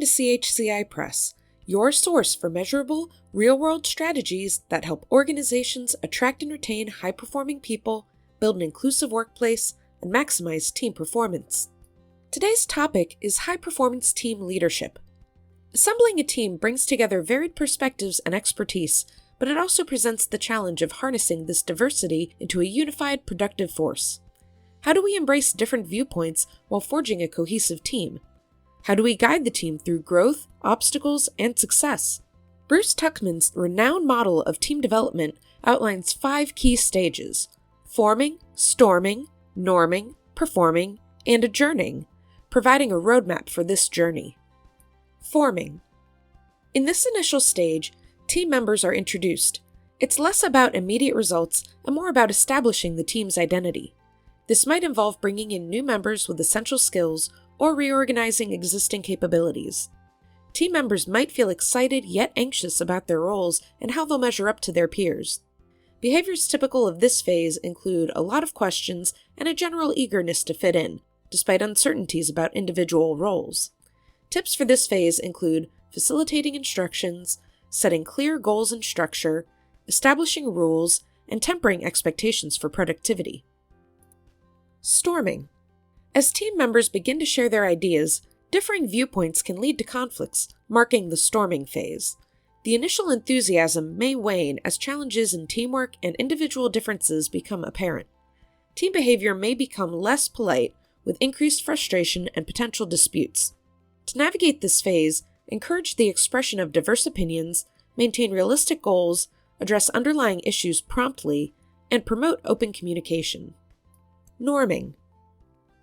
to CHCI Press, your source for measurable, real-world strategies that help organizations attract and retain high-performing people, build an inclusive workplace, and maximize team performance. Today's topic is high-performance team leadership. Assembling a team brings together varied perspectives and expertise, but it also presents the challenge of harnessing this diversity into a unified, productive force. How do we embrace different viewpoints while forging a cohesive team? How do we guide the team through growth, obstacles, and success? Bruce Tuckman's renowned model of team development outlines 5 key stages: forming, storming, norming, performing, and adjourning, providing a roadmap for this journey. Forming. In this initial stage, team members are introduced. It's less about immediate results and more about establishing the team's identity. This might involve bringing in new members with essential skills or reorganizing existing capabilities. Team members might feel excited yet anxious about their roles and how they'll measure up to their peers. Behaviors typical of this phase include a lot of questions and a general eagerness to fit in, despite uncertainties about individual roles. Tips for this phase include facilitating instructions, setting clear goals and structure, establishing rules, and tempering expectations for productivity. Storming. As team members begin to share their ideas, differing viewpoints can lead to conflicts, marking the storming phase. The initial enthusiasm may wane as challenges in teamwork and individual differences become apparent. Team behavior may become less polite, with increased frustration and potential disputes. To navigate this phase, encourage the expression of diverse opinions, maintain realistic goals, address underlying issues promptly, and promote open communication. Norming.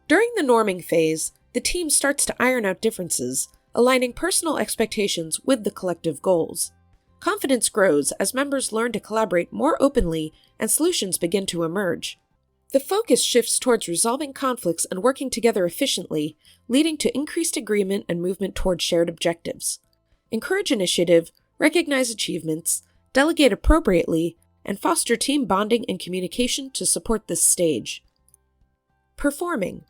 During the norming phase, the team starts to iron out differences, aligning personal expectations with the collective goals. Confidence grows as members learn to collaborate more openly and solutions begin to emerge. The focus shifts towards resolving conflicts and working together efficiently, leading to increased agreement and movement toward shared objectives. Encourage initiative, recognize achievements, delegate appropriately, and foster team bonding and communication to support this stage. Performing.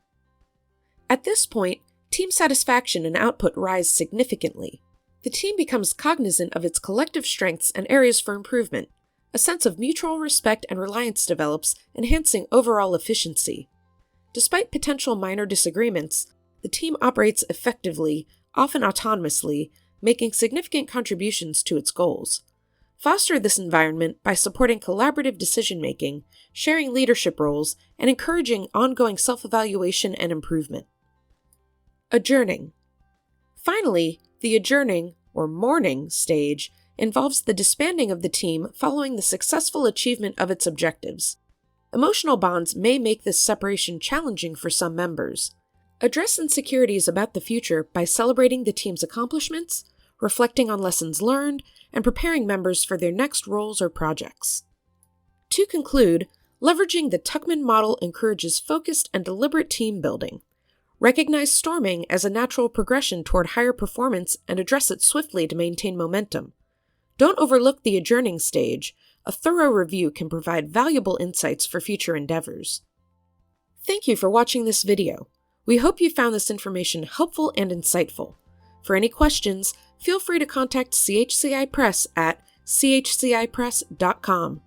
At this point, team satisfaction and output rise significantly. The team becomes cognizant of its collective strengths and areas for improvement. A sense of mutual respect and reliance develops, enhancing overall efficiency. Despite potential minor disagreements, the team operates effectively, often autonomously, making significant contributions to its goals. Foster this environment by supporting collaborative decision-making, sharing leadership roles, and encouraging ongoing self-evaluation and improvement. Adjourning. Finally, the adjourning, or mourning, stage involves the disbanding of the team following the successful achievement of its objectives. Emotional bonds may make this separation challenging for some members. Address insecurities about the future by celebrating the team's accomplishments, reflecting on lessons learned, and preparing members for their next roles or projects. To conclude, leveraging the Tuckman model encourages focused and deliberate team building. Recognize storming as a natural progression toward higher performance and address it swiftly to maintain momentum. Don't overlook the adjourning stage. A thorough review can provide valuable insights for future endeavors. Thank you for watching this video. We hope you found this information helpful and insightful. For any questions, feel free to contact CHCI Press at chcipress.com.